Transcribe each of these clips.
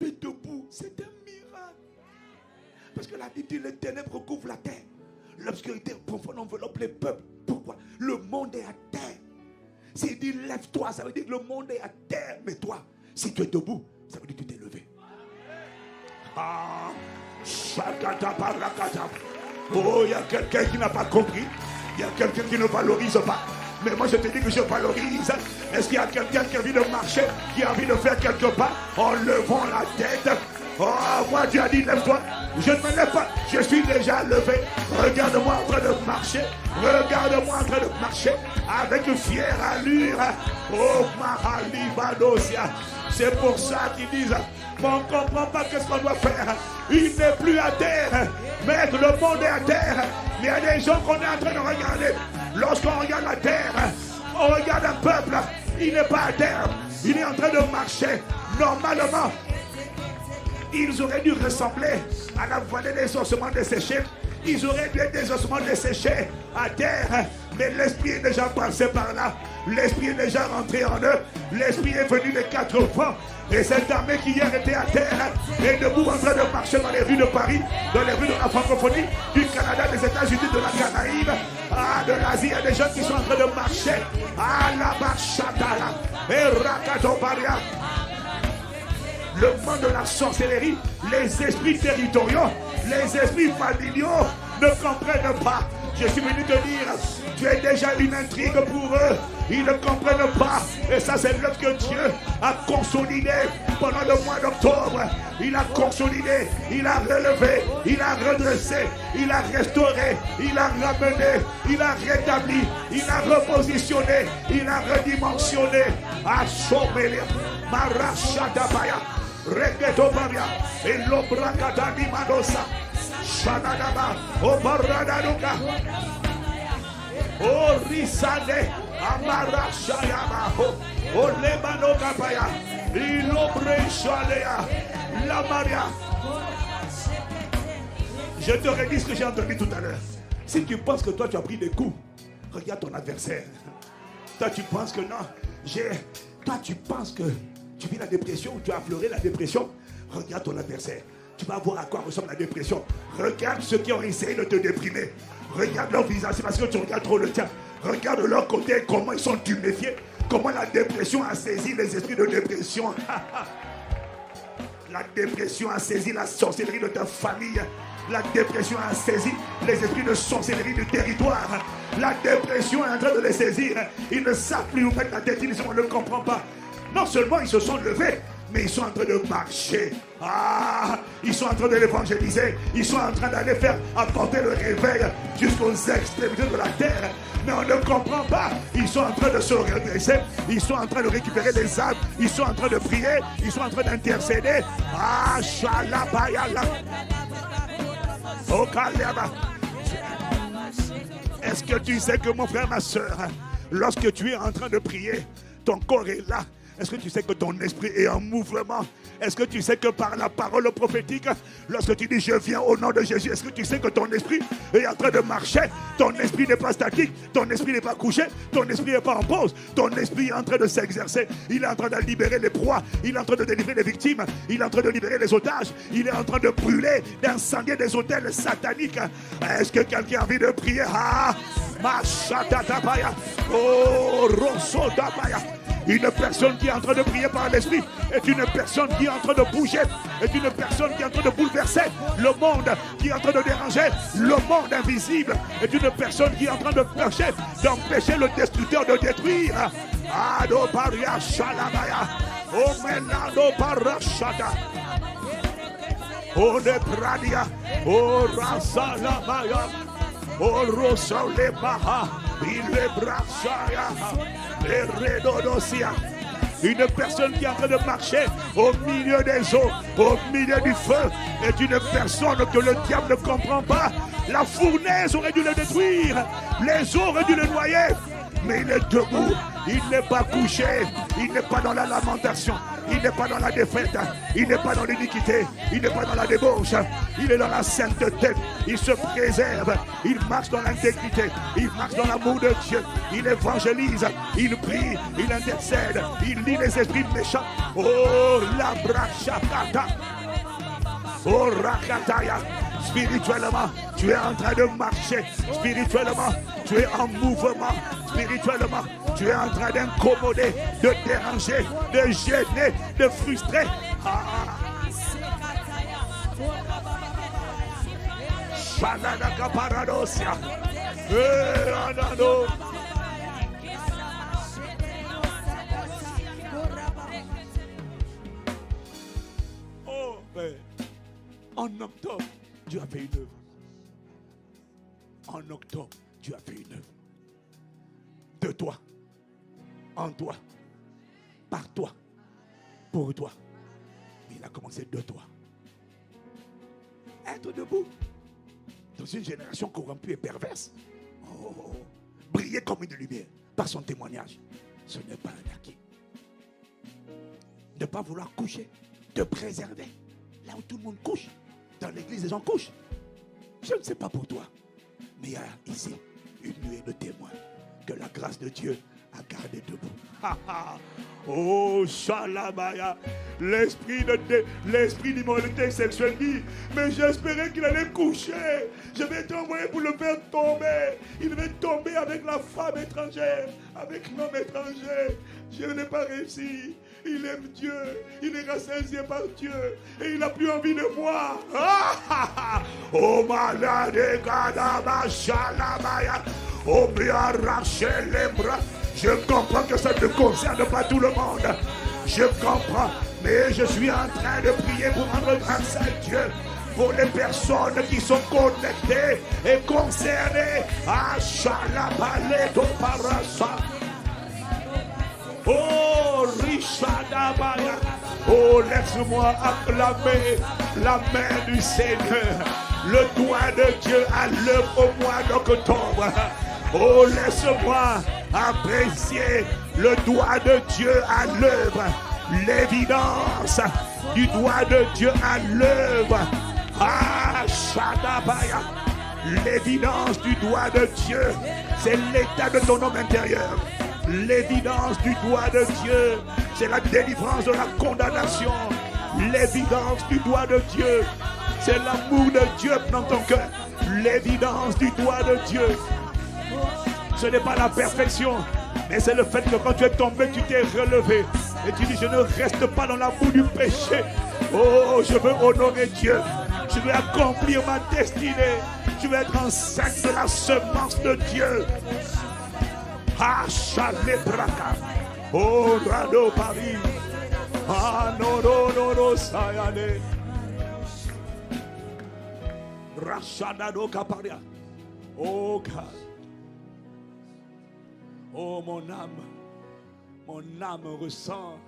Mais debout, c'est un miracle. Parce que la Bible dit les ténèbres recouvrent la terre. L'obscurité profonde enveloppe les peuples. Pourquoi? Le monde est à terre. S'il dit lève-toi, ça veut dire que le monde est à terre. Mais toi, si tu es debout, ça veut dire que tu t'es levé. Ah, oh, il y a quelqu'un qui n'a pas compris. Il y a quelqu'un qui ne valorise pas. Mais moi je te dis que je valorise. Est-ce qu'il y a quelqu'un qui a envie de marcher, qui a envie de faire quelque part en levant la tête? Oh, moi Dieu a dit lève-toi. Je ne me lève pas, je suis déjà levé. Regarde-moi en train de marcher. Regarde-moi en train de marcher avec une fière allure. Oh, Mahalibadosia. C'est pour ça qu'ils disent, mais on ne comprend pas qu'est-ce qu'on doit faire. Il n'est plus à terre, mais le monde est à terre. Mais il y a des gens qu'on est en train de regarder. Lorsqu'on regarde la terre, on regarde un peuple, il n'est pas à terre. Il est en train de marcher. Normalement, ils auraient dû ressembler à la vallée des ossements desséchés. Ils auraient dû être des ossements desséchés à terre. Mais l'esprit est déjà passé par là. L'esprit est déjà rentré en eux. L'esprit est venu des quatre vents. Et cette armée qui hier était à terre est debout en train de marcher dans les rues de Paris, dans les rues de la francophonie, du Canada, des États-Unis, de la Caraïbe, de l'Asie. Il y a des gens qui sont en train de marcher. La Bachatala et Rakatoparia. Le monde de la sorcellerie, les esprits territoriaux, les esprits familiaux ne comprennent pas. Je suis venu te dire, tu es déjà une intrigue pour eux. Ils ne comprennent pas. Et ça, c'est l'œuvre que Dieu a consolidé pendant le mois d'octobre. Il a consolidé, il a relevé, il a redressé, il a restauré, il a ramené, il a rétabli, il a repositionné, il a redimensionné. Ashomelia, Marachadabaya, Regetobaria, et l'Obrakadani Madosa. Shanadaba, Obaradanuka, Orisane, Amarashayama, Olemanokapaya, Ilobreshalea, La Maria. Je te redis ce que j'ai entendu tout à l'heure. Si tu penses que toi tu as pris des coups, regarde ton adversaire. Toi tu penses que non, toi tu penses que tu vis la dépression, tu as affleuré la dépression, regarde ton adversaire. Tu vas voir à quoi ressemble la dépression. Regarde ceux qui ont essayé de te déprimer. Regarde leur visage, c'est parce que tu regardes trop le tien. Regarde de leur côté comment ils sont tuméfiés. Comment la dépression a saisi les esprits de dépression. La dépression a saisi la sorcellerie de ta famille. La dépression a saisi les esprits de sorcellerie du territoire. La dépression est en train de les saisir. Ils ne savent plus où mettre la tête. Ils disent, on ne comprend pas. Non seulement ils se sont levés, mais ils sont en train de marcher. Ils sont en train de l'évangéliser. Ils sont en train d'aller faire apporter le réveil jusqu'aux extrémités de la terre. Mais on ne comprend pas. Ils sont en train de se redresser. Ils sont en train de récupérer des âmes. Ils sont en train de prier. Ils sont en train d'intercéder. Shalabayala. Okaliaba. Est-ce que tu sais que mon frère, ma soeur, lorsque tu es en train de prier, ton corps est là? Est-ce que tu sais que ton esprit est en mouvement? Est-ce que tu sais que par la parole prophétique, lorsque tu dis je viens au nom de Jésus, est-ce que tu sais que ton esprit est en train de marcher? Ton esprit n'est pas statique, ton esprit n'est pas couché, ton esprit n'est pas en pause, ton esprit est en train de s'exercer, il est en train de libérer les proies, il est en train de délivrer les victimes, il est en train de libérer les otages, il est en train de brûler, d'incendier des hôtels sataniques. Est-ce que quelqu'un a envie de prier? Machatatabaya, oh Rosodabaya. Une personne qui est en train de prier par l'esprit est une personne qui est en train de bouger, est une personne qui est en train de bouleverser le monde, qui est en train de déranger le monde invisible, est une personne qui est en train de d'empêcher le destructeur de détruire. Ado paria shalabaya, omenado parashada, o de pradia, o rasalabaya, o rosalebaha, il est brachaya. Une personne qui est en train de marcher au milieu des eaux, au milieu du feu, est une personne que le diable ne comprend pas. La fournaise aurait dû le détruire, les eaux auraient dû le noyer, mais il est debout, il n'est pas couché, il n'est pas dans la lamentation, Il n'est pas dans la défaite. Il n'est pas dans l'iniquité. Il n'est pas dans la débauche. Il est dans la sainteté. Il se préserve. Il marche dans l'intégrité. Il marche dans l'amour de Dieu. Il évangélise. Il prie. Il intercède. Il lit les esprits méchants. Oh, la brachakata. Oh, rakataya. Spirituellement, tu es en train de marcher. Spirituellement, tu es en mouvement. Spirituellement, tu es en train d'incommoder, de déranger, de gêner, de frustrer. Oh, mais en octobre, Dieu a fait une œuvre. En octobre, Dieu a fait une œuvre. De toi, en toi, par toi, pour toi. Mais il a commencé de toi. Être debout dans une génération corrompue et perverse. Oh, briller comme une lumière par son témoignage. Ce n'est pas un acquis. Ne pas vouloir coucher, te préserver. Là où tout le monde couche. Dans l'église, les gens couchent. Je ne sais pas pour toi. Mais il y a ici une nuée de témoins que la grâce de Dieu a gardé debout. Oh, Shalabaya. L'esprit d'immoralité sexuelle dit, mais j'espérais qu'il allait coucher. Je vais t'envoyer pour le faire tomber. Il va tomber avec la femme étrangère, avec l'homme étranger. Je n'ai pas réussi. Il aime Dieu, il est rassasié par Dieu et il n'a plus envie de moi. Oh malade, Gadaba, Shalabaya, oh bien arracher les bras. Je comprends que ça ne concerne pas tout le monde. Je comprends, mais je suis en train de prier pour rendre grâce à Dieu. Pour les personnes qui sont connectées et concernées. Ah, Shalabaleto Parasa. Oh, Richadabaya. Oh, laisse-moi acclamer la main du Seigneur. Le doigt de Dieu à l'œuvre au mois d'octobre. Oh, laisse-moi apprécier le doigt de Dieu à l'œuvre. L'évidence du doigt de Dieu à l'œuvre. Ah, Shadabaya. L'évidence du doigt de Dieu, c'est l'état de ton homme intérieur. L'évidence du doigt de Dieu, c'est la délivrance de la condamnation. L'évidence du doigt de Dieu, c'est l'amour de Dieu dans ton cœur. L'évidence du doigt de Dieu, ce n'est pas la perfection, mais c'est le fait que quand tu es tombé, tu t'es relevé. Et tu dis, je ne reste pas dans la boue du péché. Oh, je veux honorer Dieu. Je veux accomplir ma destinée. Je veux être enceinte de la semence de Dieu. Ah, Chalebraka. Oh, Rado Paris. Ah, non, non, non, non, ça y allait. Rachadado Kaparia. Oh, God. Oh, mon âme ressent.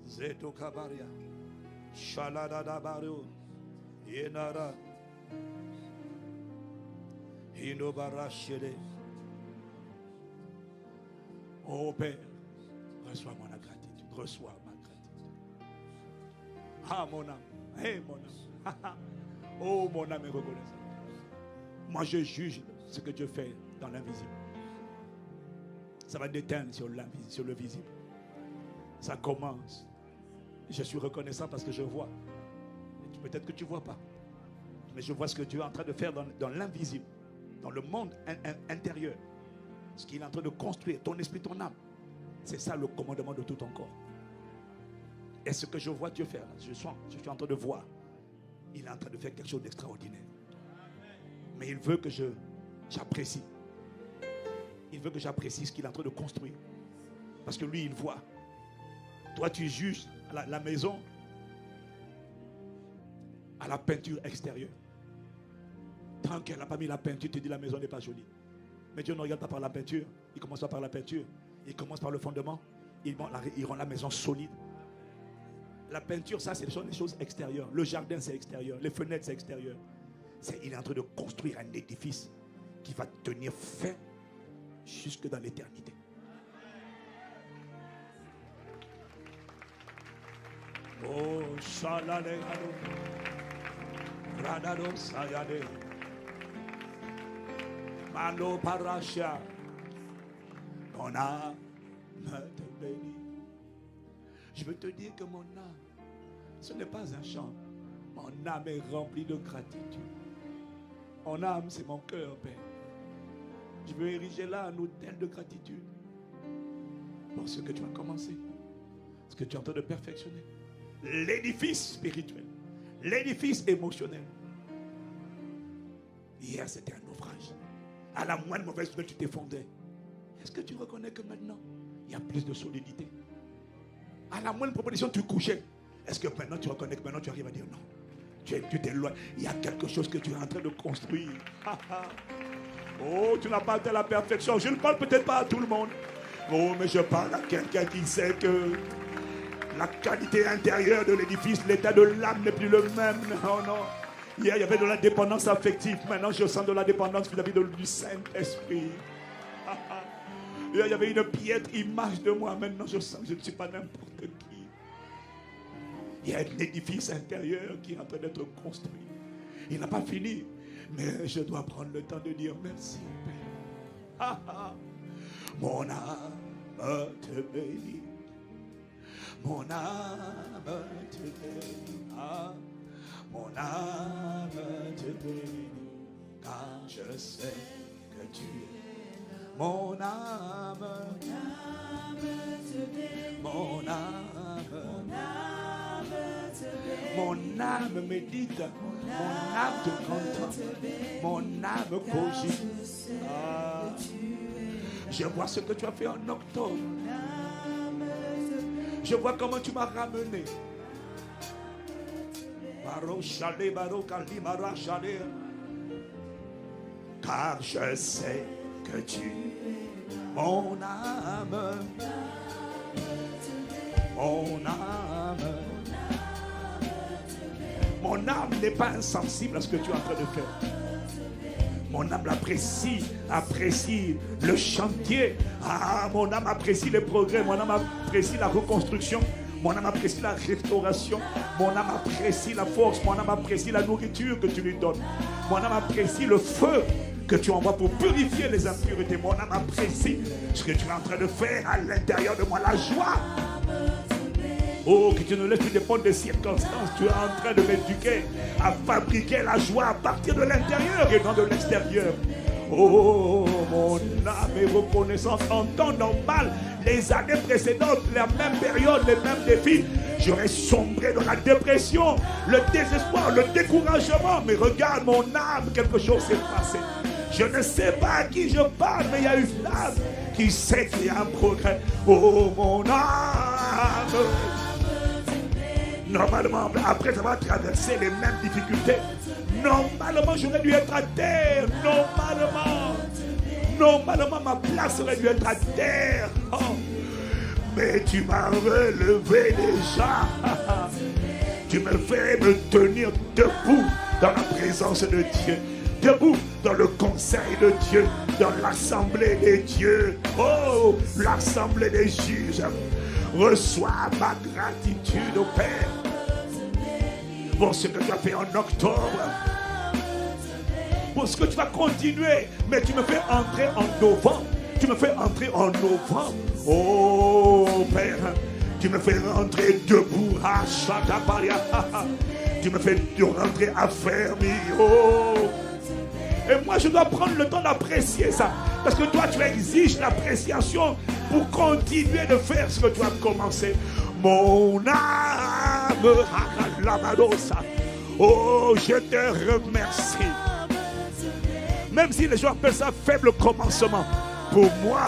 Zeto Kabaria. Shaladada Bario. Yenara. Inobarachede. Oh Père, reçois mon gratitude. Reçois ma gratitude. Ah, mon âme. Hey, mon âme. Oh, mon âme est reconnaissante. Moi, je juge ce que Dieu fait dans l'invisible. Ça va déteindre sur le visible. Ça commence. Je suis reconnaissant parce que je vois. Peut-être que tu ne vois pas. Mais je vois ce que Dieu est en train de faire dans l'invisible. Dans le monde intérieur. Ce qu'il est en train de construire. Ton esprit, ton âme. C'est ça le commandement de tout ton corps. Et ce que je vois Dieu faire, je suis en train de voir. Il est en train de faire quelque chose d'extraordinaire. Mais il veut que j'apprécie. Il veut que j'apprécie ce qu'il est en train de construire. Parce que lui, il voit. Toi, tu juges la maison à la peinture extérieure. Tant qu'elle n'a pas mis la peinture, tu te dis la maison n'est pas jolie. Mais Dieu ne regarde pas par la peinture. Il commence pas par la peinture. Il commence par le fondement. Il rend la maison solide. La peinture, ça, c'est les choses extérieures. Le jardin, c'est extérieur. Les fenêtres, c'est extérieur. Il est en train de construire un édifice qui va tenir fin jusque dans l'éternité. Oh, Shalale, Radado Sayade, Mano Parasha, mon âme te bénit. Je veux te dire que mon âme, ce n'est pas un chant. Mon âme est remplie de gratitude. Mon âme, c'est mon cœur, Père. Je veux ériger là un autel de gratitude pour ce que tu as commencé, ce que tu es en train de perfectionner. L'édifice spirituel, l'édifice émotionnel. Hier, c'était un naufrage. À la moindre mauvaise nouvelle, tu t'effondrais. Est-ce que tu reconnais que maintenant, il y a plus de solidité? À la moindre proposition, tu couchais. Est-ce que maintenant, tu reconnais que maintenant, tu arrives à dire non? Tu t'es loin. Il y a quelque chose que tu es en train de construire. Oh, tu n'as pas atteint la perfection. Je ne parle peut-être pas à tout le monde. Oh, mais je parle à quelqu'un qui sait que la qualité intérieure de l'édifice, l'état de l'âme n'est plus le même. Oh non. Hier, il y avait de la dépendance affective. Maintenant, je sens de la dépendance vis-à-vis du Saint-Esprit. Hier, il y avait une piètre image de moi. Maintenant, je sens que je ne suis pas n'importe qui. Il y a un édifice intérieur qui est en train d'être construit. Il n'a pas fini. Mais je dois prendre le temps de dire merci, Père. Mon âme te bénit. Mon âme te bénit. Mon âme te bénit. Car je sais que tu es. Mon âme te bénit. Mon âme. Mon âme médite, mon âme te contemple, mon âme cogite. Je vois ce que tu as fait en octobre. Je vois comment tu m'as ramené. Car je sais que tu es mon âme. Mon âme. Mon âme n'est pas insensible à ce que tu es en train de faire. Mon âme apprécie le chantier. Mon âme apprécie les progrès. Mon âme apprécie la reconstruction. Mon âme apprécie la restauration. Mon âme apprécie la force. Mon âme apprécie la nourriture que tu lui donnes. Mon âme apprécie le feu que tu envoies pour purifier les impuretés. Mon âme apprécie ce que tu es en train de faire à l'intérieur de moi. La joie. Oh, que tu ne laisses plus dépendre des circonstances. Tu es en train de m'éduquer à fabriquer la joie à partir de l'intérieur et non de l'extérieur. Oh, mon âme est reconnaissante. En temps normal, les années précédentes, la même période, les mêmes défis, j'aurais sombré dans la dépression, le désespoir, le découragement. Mais regarde mon âme, quelque chose s'est passé. Je ne sais pas à qui je parle, mais il y a une âme qui sait qu'il y a un progrès. Oh, mon âme. Normalement, après avoir traversé les mêmes difficultés, normalement, j'aurais dû être à terre. Normalement, ma place aurait dû être à terre. Oh. Mais tu m'as relevé déjà. Tu me fais me tenir debout dans la présence de Dieu. Debout dans le conseil de Dieu, dans l'assemblée des dieux. Oh, l'assemblée des juges. Reçois ma gratitude au Père pour ce que tu as fait en octobre, pour ce que tu vas continuer, mais tu me fais entrer en novembre. Tu me fais entrer en novembre. Oh Père, tu me fais rentrer debout. Tu me fais rentrer affermi. Oh. Et moi je dois prendre le temps d'apprécier ça. Parce que toi tu exiges l'appréciation pour continuer de faire ce que tu as commencé. Mon âme, oh, je te remercie. Même si les gens appellent ça faible commencement, pour moi,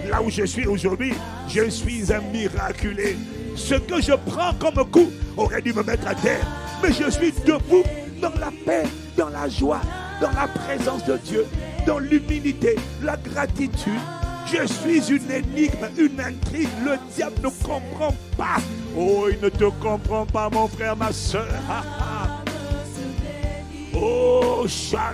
là où je suis aujourd'hui, je suis un miraculé. Ce que je prends comme coup aurait dû me mettre à terre. Mais je suis debout dans la paix, dans la joie, dans la présence de Dieu, dans l'humilité, la gratitude. Je suis une énigme, une intrigue. Le diable ne comprend pas. Oh, il ne te comprend pas, mon frère, ma soeur. Oh, Charles.